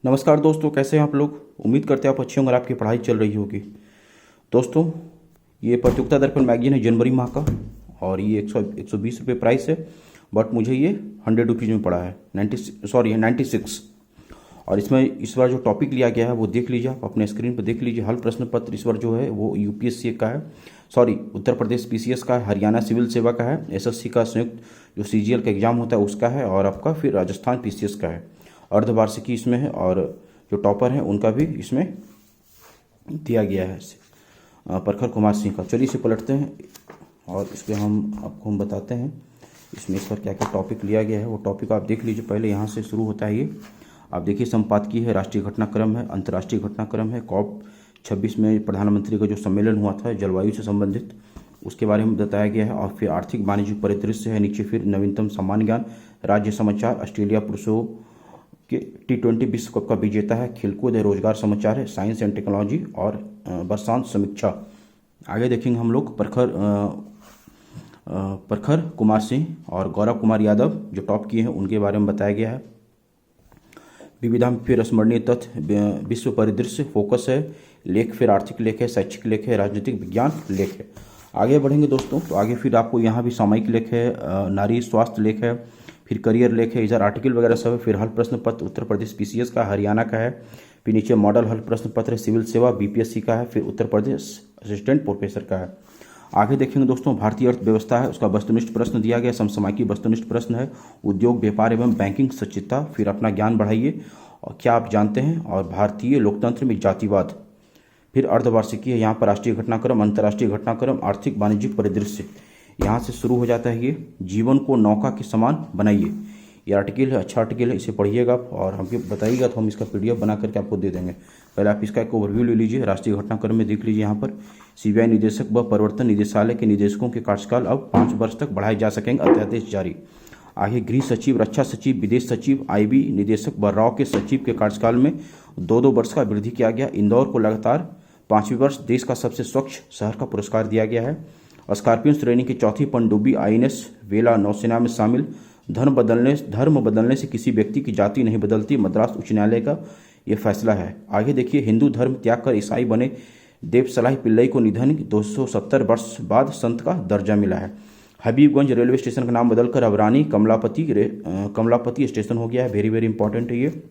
नमस्कार दोस्तों, कैसे हैं आप लोग। उम्मीद करते हैं आप अच्छे होंगे और आपकी पढ़ाई चल रही होगी। दोस्तों, ये प्रतियोगिता दर्पण मैगजीन है जनवरी माह का, और ये 120 रुपये प्राइस है। बट मुझे ये 100 रुपीज़ में पड़ा है, 96। और इसमें इस बार जो टॉपिक लिया गया है वो देख लीजिए, आप अपने स्क्रीन पर देख लीजिए। हल प्रश्न पत्र इस बार जो है वो यूपीएससी का है, उत्तर प्रदेश पीसीएस का है, हरियाणा सिविल सेवा का है, एसएससी का संयुक्त जो सीजीएल का एग्जाम होता है उसका है, और आपका फिर राजस्थान पीसीएस का है। अर्धवार्षिकी इसमें है, और जो टॉपर हैं उनका भी इसमें दिया गया है, प्रखर कुमार सिंह का। चलिए इसे पलटते हैं और इसके हम बताते हैं इसमें इस पर क्या क्या टॉपिक लिया गया है। वो टॉपिक आप देख लीजिए। पहले यहाँ से शुरू होता है ये, आप देखिए। संपादकीय है, राष्ट्रीय घटनाक्रम है, अंतर्राष्ट्रीय घटनाक्रम है, COP26 में प्रधानमंत्री का जो सम्मेलन हुआ था जलवायु से संबंधित, उसके बारे में बताया गया है। और फिर आर्थिक वाणिज्यिक परिदृश्य है नीचे। फिर नवीनतम सामान्य ज्ञान, राज्य समाचार, ऑस्ट्रेलिया पुरुषों के T20 विश्व कप का विजेता है, खेलकूद है, रोजगार समाचार है, साइंस एंड टेक्नोलॉजी, और वर्षांत समीक्षा। आगे देखेंगे हम लोग प्रखर कुमार सिंह और गौरव कुमार यादव जो टॉप किए हैं उनके बारे में बताया गया है। विविधा में फिर स्मरणीय तथ्य, विश्व परिदृश्य, फोकस है, लेख, फिर आर्थिक लेख है, शैक्षिक लेख है, राजनीतिक विज्ञान लेख है। आगे बढ़ेंगे दोस्तों तो आगे फिर आपको यहाँ भी सामयिक लेख है, नारी स्वास्थ्य लेख है, फिर करियर लेख है, इधर आर्टिकल वगैरह सब है। फिर हल प्रश्न पत्र उत्तर प्रदेश पीसीएस का, हरियाणा का है। फिर नीचे मॉडल हल प्रश्न पत्र सिविल सेवा बीपीएससी का है। फिर उत्तर प्रदेश असिस्टेंट प्रोफेसर का है। आगे देखेंगे दोस्तों, भारतीय अर्थव्यवस्था है, उसका वस्तुनिष्ठ प्रश्न दिया गया, समसामयिकी वस्तुनिष्ठ प्रश्न है, उद्योग व्यापार एवं बैंकिंग सचित्रता, फिर अपना ज्ञान बढ़ाइए और क्या आप जानते हैं, और भारतीय लोकतंत्र में जातिवाद। फिर अर्धवार्षिकी है, यहाँ पर राष्ट्रीय घटनाक्रम, अंतर्राष्ट्रीय घटनाक्रम, आर्थिक वाणिज्यिक परिदृश्य। यहाँ से शुरू हो जाता है ये, जीवन को नौका के समान बनाइए। ये आर्टिकल है, अच्छा आर्टिकल है, इसे पढ़िएगा और हमको बताइएगा तो हम इसका पीडीएफ बना करके आपको दे देंगे। पहले आप इसका एक ओवरव्यू ले लीजिए। राष्ट्रीय घटनाक्रम में देख लीजिए, यहाँ पर सीबीआई निदेशक व प्रवर्तन निदेशालय के निदेशकों के कार्यकाल अब 5 वर्ष तक बढ़ाए जा सकेंगे, अध्यादेश जारी। आगे गृह सचिव, रक्षा सचिव, विदेश सचिव, आईबी निदेशक व राव के सचिव के कार्यकाल में 2-2 वर्ष का वृद्धि किया गया। इंदौर को लगातार 5वीं वर्ष देश का सबसे स्वच्छ शहर का पुरस्कार दिया गया है। स्कॉर्पियन श्रेणी की 4थी पनडुब्बी आईएनएस वेला नौसेना में शामिल। धर्म बदलने से किसी व्यक्ति की जाति नहीं बदलती, मद्रास उच्च न्यायालय का यह फैसला है। आगे देखिए, हिंदू धर्म त्याग कर ईसाई बने देवसलाई पिल्लई को निधन, 270 वर्ष बाद संत का दर्जा मिला है। हबीबगंज रेलवे स्टेशन का नाम बदलकर अब रानी कमलापति स्टेशन हो गया है। वेरी वेरी इंपॉर्टेंट है ये।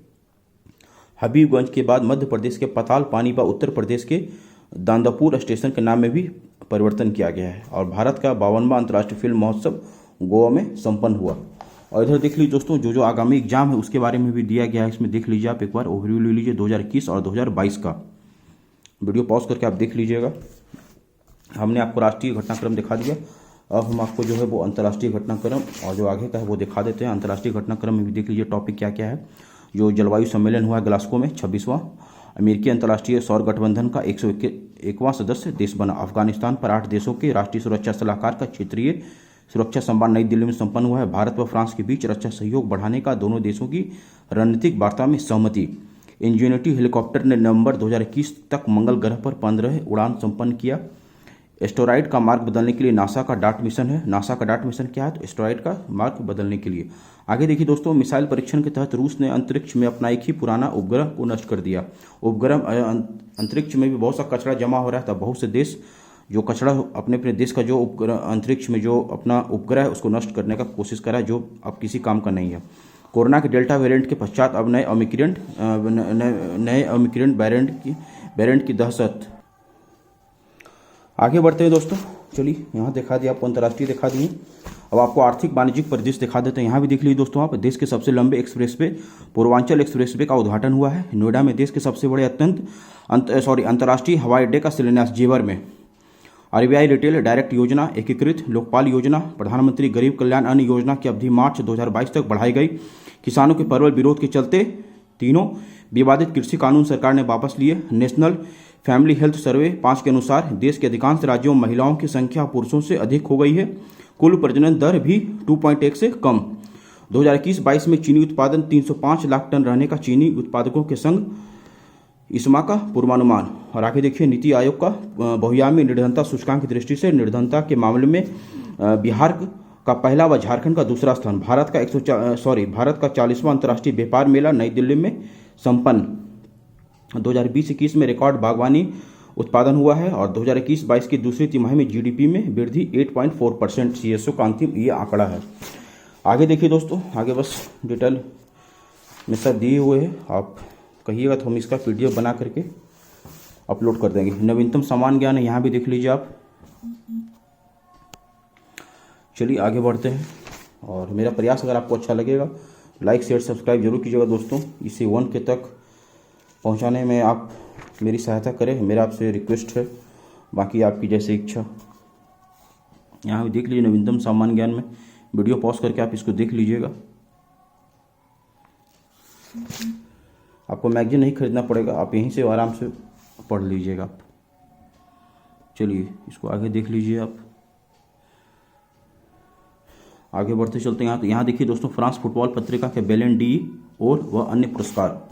हबीबगंज के बाद मध्य प्रदेश के पताल पानी व उत्तर प्रदेश के दांदापुर स्टेशन के नाम में भी परिवर्तन किया गया है। और भारत का 52वां अंतर्राष्ट्रीय फिल्म महोत्सव गोवा में संपन्न हुआ। और इधर देख लीजिए दोस्तों, जो आगामी एग्जाम है उसके बारे में भी दिया गया है। इसमें देख लीजिए, आप एक बार ओवरव्यू ले लीजिए 2021 और 2022 का। वीडियो पॉज करके आप देख लीजिएगा। हमने आपको राष्ट्रीय घटनाक्रम दिखा दिया, अब हम आपको जो है वो अंतर्राष्ट्रीय घटनाक्रम और जो आगे का है वो दिखा देते हैं। अंतर्राष्ट्रीय घटनाक्रम में भी देख लीजिए टॉपिक क्या क्या है। जो जलवायु सम्मेलन हुआ है ग्लासगो में 26वां, अमेरिकी अंतर्राष्ट्रीय सौर गठबंधन का 101वां सदस्य देश बना। अफगानिस्तान पर 8 देशों के राष्ट्रीय सुरक्षा सलाहकार का क्षेत्रीय सुरक्षा संवाद नई दिल्ली में संपन्न हुआ है। भारत व फ्रांस के बीच रक्षा सहयोग बढ़ाने का दोनों देशों की रणनीतिक वार्ता में सहमति। इंजेनिटी हेलीकॉप्टर ने नवंबर 2021 तक मंगल ग्रह पर 15 उड़ान संपन्न किया। एस्टेरॉयड का मार्ग बदलने के लिए नासा का डार्ट मिशन है। नासा का डार्ट मिशन क्या है? तो एस्टेरॉयड का मार्ग बदलने के लिए। आगे देखिए दोस्तों, मिसाइल परीक्षण के तहत रूस ने अंतरिक्ष में अपना एक ही पुराना उपग्रह को नष्ट कर दिया। उपग्रह अंतरिक्ष में भी बहुत सा कचरा जमा हो रहा था। बहुत से देश जो कचरा अपने देश का जो उपग्रह अंतरिक्ष में जो अपना उपग्रह है उसको नष्ट करने का कोशिश कर रहा है, जो अब किसी काम का नहीं है। कोरोना के डेल्टा वेरिएंट के पश्चात अब नए ओमिक्रॉन वेरिएंट की दहशत। आगे बढ़ते हैं दोस्तों, चलिए यहाँ दिखा दिया आपको, अंतर्राष्ट्रीय दिखा दिए। अब आपको आर्थिक वाणिज्यिक परिदृश्य दिखा देते हैं। यहाँ भी देख लीजिए दोस्तों, आप देश के सबसे लंबे एक्सप्रेसवे पूर्वांचल एक्सप्रेसवे का उद्घाटन हुआ है। नोएडा में देश के सबसे बड़े अंतर्राष्ट्रीय हवाई अड्डे का शिलान्यास जेवर में। आरबीआई रिटेल डायरेक्ट योजना, एकीकृत लोकपाल योजना, प्रधानमंत्री गरीब कल्याण अन्न योजना की अवधि मार्च 2022 तक बढ़ाई गई। किसानों के प्रबल विरोध के चलते तीनों विवादित कृषि कानून सरकार ने वापस लिए। नेशनल फैमिली हेल्थ सर्वे 5 के अनुसार देश के अधिकांश राज्यों में महिलाओं की संख्या पुरुषों से अधिक हो गई है। कुल प्रजनन दर भी 2.1 से कम। 2021-22 में चीनी उत्पादन 305 लाख टन रहने का चीनी उत्पादकों के संघ इस्मा का पूर्वानुमान। और आगे देखिए, नीति आयोग का बहुआयामी निर्धनता सूचकांक की दृष्टि से निर्धनता के मामले में बिहार का पहला व झारखंड का दूसरा स्थान। भारत का 40वां अंतर्राष्ट्रीय व्यापार मेला नई दिल्ली में संपन्न। 2020-21 में रिकॉर्ड बागवानी उत्पादन हुआ है और 2021-22 की दूसरी तिमाही में जीडीपी में वृद्धि 8.4% CSO का अंतिम ये आंकड़ा है। आगे देखिए दोस्तों, आगे बस डिटेल में सब दिए हुए हैं, आप कहिएगा तो हम इसका PDF बना करके अपलोड कर देंगे। नवीनतम सामान्य ज्ञान है, यहाँ भी देख लीजिए आप। चलिए आगे बढ़ते हैं, और मेरा प्रयास अगर आपको अच्छा लगेगा लाइक शेयर सब्सक्राइब जरूर कीजिएगा दोस्तों। इसे 1K तक पहुंचाने में आप मेरी सहायता करें, मेरा आपसे रिक्वेस्ट है, बाकी आपकी जैसे इच्छा। यहाँ भी देख लीजिए नवीनतम सामान्य ज्ञान में, वीडियो पॉज करके आप इसको देख लीजिएगा। आपको मैगजीन नहीं खरीदना पड़ेगा, आप यहीं से आराम से पढ़ लीजिएगा आप। चलिए इसको आगे देख लीजिए आप। आगे बढ़ते चलते हैं। यहाँ देखिए दोस्तों, फ्रांस फुटबॉल पत्रिका के बैलन डी और वह अन्य पुरस्कार,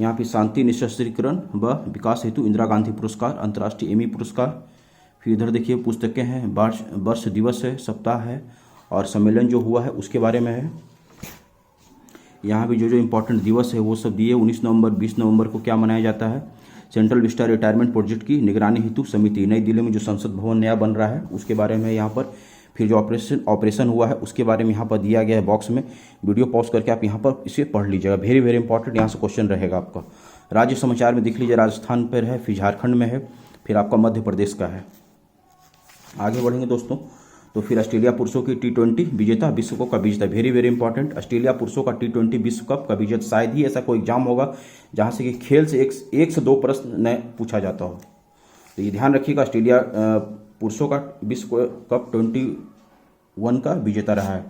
यहाँ पे शांति निःशस्त्रीकरण व विकास हेतु इंदिरा गांधी पुरस्कार, अंतर्राष्ट्रीय एमी पुरस्कार। फिर इधर देखिए पुस्तकें हैं, वर्ष दिवस है, सप्ताह है, और सम्मेलन जो हुआ है उसके बारे में है। यहाँ भी जो इम्पोर्टेंट दिवस है वो सब दिए। 19 नवंबर 20 नवंबर को क्या मनाया जाता है? सेंट्रल विस्टा रिटायरमेंट प्रोजेक्ट की निगरानी हेतु समिति, नई दिल्ली में जो संसद भवन नया बन रहा है उसके बारे में यहाँ पर। फिर जो ऑपरेशन हुआ है उसके बारे में यहाँ पर दिया गया है बॉक्स में। वीडियो पॉज करके आप यहाँ पर इसे पढ़ लीजिएगा, वेरी वेरी इंपॉर्टेंट यहाँ से क्वेश्चन रहेगा आपका। राज्य समाचार में देख लीजिए, राजस्थान पर है, फिर झारखंड में है, फिर आपका मध्य प्रदेश का है। आगे बढ़ेंगे दोस्तों, तो फिर ऑस्ट्रेलिया पुरुषों की T20 विजेता, विश्व कप का विजेता, वेरी वेरी इंपॉर्टेंट। ऑस्ट्रेलिया पुरुषों का T20 विश्व कप का विजेता, शायद ही ऐसा कोई एग्जाम होगा जहाँ से कि खेल से एक से दो प्रश्न न पूछा जाता हो, तो ये ध्यान रखिएगा। ऑस्ट्रेलिया पुरुषों का विश्व कप 21 का विजेता रहा है।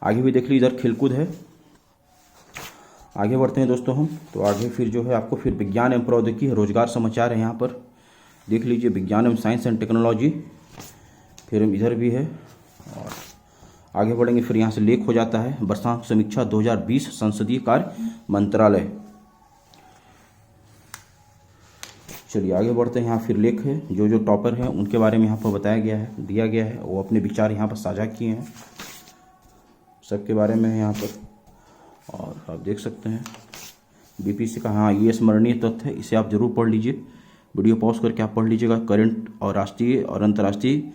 आगे भी देख लीजिए, इधर खेलकूद है। आगे बढ़ते हैं दोस्तों हम, तो आगे फिर जो है आपको फिर विज्ञान एवं प्रौद्योगिकी रोजगार समाचार है, यहाँ पर देख लीजिए विज्ञान एवं साइंस एंड टेक्नोलॉजी, फिर इधर भी है। और आगे बढ़ेंगे, फिर यहाँ से लेख हो जाता है, वर्षांत समीक्षा 2020 संसदीय कार्य मंत्रालय। चलिए आगे बढ़ते हैं, यहाँ फिर लेख है, जो टॉपर हैं उनके बारे में यहाँ पर बताया गया है, दिया गया है, वो अपने विचार यहाँ पर साझा किए हैं, सबके बारे में है यहाँ पर। और आप देख सकते हैं BPC का, हाँ ये स्मरणीय तथ्य है, इसे आप जरूर पढ़ लीजिए, वीडियो पॉज करके आप पढ़ लीजिएगा। करंट और राष्ट्रीय और अंतर्राष्ट्रीय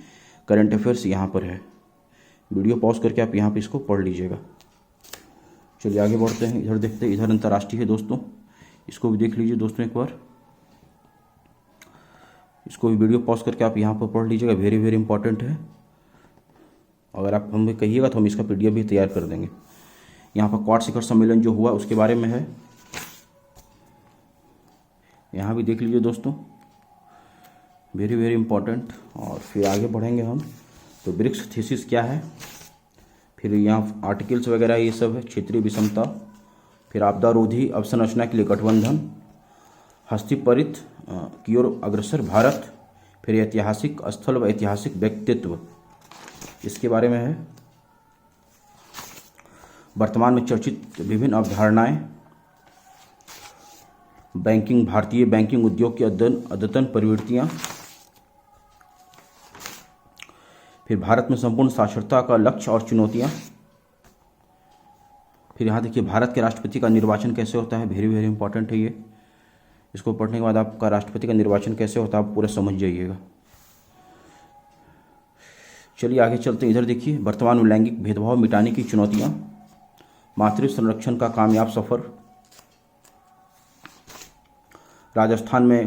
करंट अफेयर्स यहाँ पर है, वीडियो पॉज करके आप यहाँ पे इसको पढ़ लीजिएगा। चलिए आगे बढ़ते हैं, इधर देखते हैं, इधर अंतर्राष्ट्रीय है दोस्तों, इसको भी देख लीजिए दोस्तों एक बार, इसको भी वीडियो पॉज करके आप यहाँ पर पढ़ लीजिएगा, वेरी वेरी इंपॉर्टेंट है। अगर आप हमें कहिएगा तो हम इसका PDF भी तैयार कर देंगे। यहाँ पर क्वाड शिखर सम्मेलन जो हुआ उसके बारे में है, यहाँ भी देख लीजिए दोस्तों, वेरी वेरी इंपॉर्टेंट। और फिर आगे बढ़ेंगे हम, तो ब्रिक्स थीसिस क्या है, फिर यहाँ आर्टिकल्स वगैरह ये सब है, क्षेत्रीय विषमता, फिर आपदा रोधी अवसंरचना के लिए गठबंधन, हस्तिपरित की ओर अग्रसर भारत, फिर ऐतिहासिक स्थल व ऐतिहासिक व्यक्तित्व इसके बारे में है। वर्तमान में चर्चित विभिन्न अवधारणाएं, बैंकिंग, भारतीय बैंकिंग उद्योग की अद्यतन प्रवृत्तियां, फिर भारत में संपूर्ण साक्षरता का लक्ष्य और चुनौतियां, फिर यहाँ देखिए भारत के राष्ट्रपति का निर्वाचन कैसे होता है, वेरी वेरी इंपॉर्टेंट है ये, इसको पढ़ने के बाद आपका राष्ट्रपति का निर्वाचन कैसे होता है आप पूरा समझ जाइएगा। चलिए आगे चलते हैं, इधर देखिए वर्तमान में लैंगिक भेदभाव मिटाने की चुनौतियां, मातृ संरक्षण का कामयाब सफर, राजस्थान में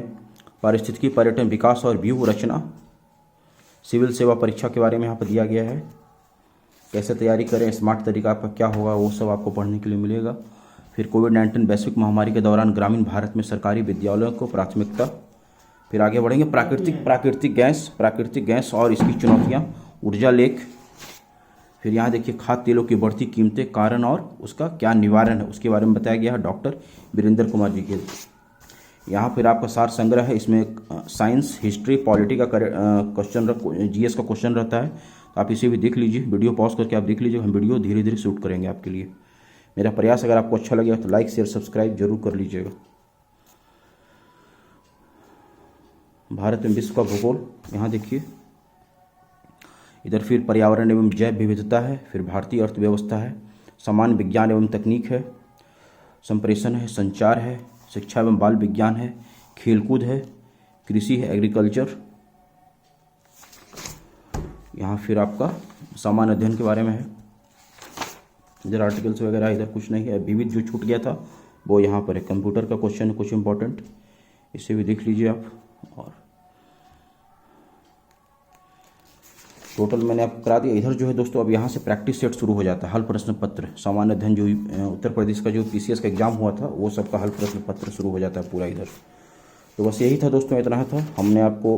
पारिस्थितिकी पर्यटन विकास और व्यूह रचना, सिविल सेवा परीक्षा के बारे में यहाँ पर दिया गया है, कैसे तैयारी करें, स्मार्ट तरीका आपका क्या होगा, वो सब आपको पढ़ने के लिए मिलेगा। फिर कोविड-19 वैश्विक महामारी के दौरान ग्रामीण भारत में सरकारी विद्यालयों को प्राथमिकता। फिर आगे बढ़ेंगे, प्राकृतिक गैस और इसकी चुनौतियाँ, ऊर्जा लेख। फिर यहाँ देखिए खाद्य तेलों की बढ़ती कीमतें, कारण और उसका क्या निवारण है उसके बारे में बताया गया है डॉक्टर वीरेंद्र कुमार जी के। यहाँ फिर आपका सार संग्रह है, इसमें साइंस, हिस्ट्री, पॉलिटी का क्वेश्चन, GS का क्वेश्चन रहता है, तो आप इसे भी देख लीजिए, वीडियो पॉज करके आप देख लीजिए, हम वीडियो धीरे धीरे शूट करेंगे आपके लिए। मेरा प्रयास अगर आपको अच्छा लगेगा तो लाइक शेयर सब्सक्राइब जरूर कर लीजिएगा। भारत में विश्व का भूगोल, यहाँ देखिए, इधर फिर पर्यावरण एवं जैव विविधता है, फिर भारतीय अर्थव्यवस्था है, सामान्य विज्ञान एवं तकनीक है, संप्रेषण है, संचार है, शिक्षा एवं बाल विज्ञान है, खेलकूद है, कृषि है, एग्रीकल्चर। यहाँ फिर आपका सामान्य अध्ययन के बारे में है। इधर आर्टिकल्स वगैरह इधर कुछ नहीं है। विविध जो छूट गया था वो यहाँ पर है। कंप्यूटर का क्वेश्चन है कुछ इंपॉर्टेंट, इसे भी देख लीजिए आप। और टोटल मैंने आपको करा दिया। इधर जो है दोस्तों अब यहाँ से प्रैक्टिस सेट शुरू हो जाता है। हल प्रश्न पत्र, सामान्य अध्ययन जो उत्तर प्रदेश का जो पीसीएस का एग्जाम हुआ था वो सबका हल प्रश्न पत्र शुरू हो जाता है पूरा इधर। तो बस यही था दोस्तों, इतना ही था। हमने आपको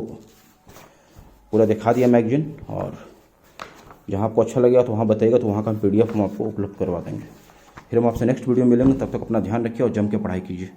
पूरा दिखा दिया मैगजीन, और जहाँ आपको अच्छा लगेगा तो वहाँ बताइएगा, तो वहाँ का PDF हम आपको उपलब्ध करवा देंगे। फिर हम आपसे नेक्स्ट वीडियो मिलेंगे। तब तक अपना ध्यान रखिए और जम के पढ़ाई कीजिए।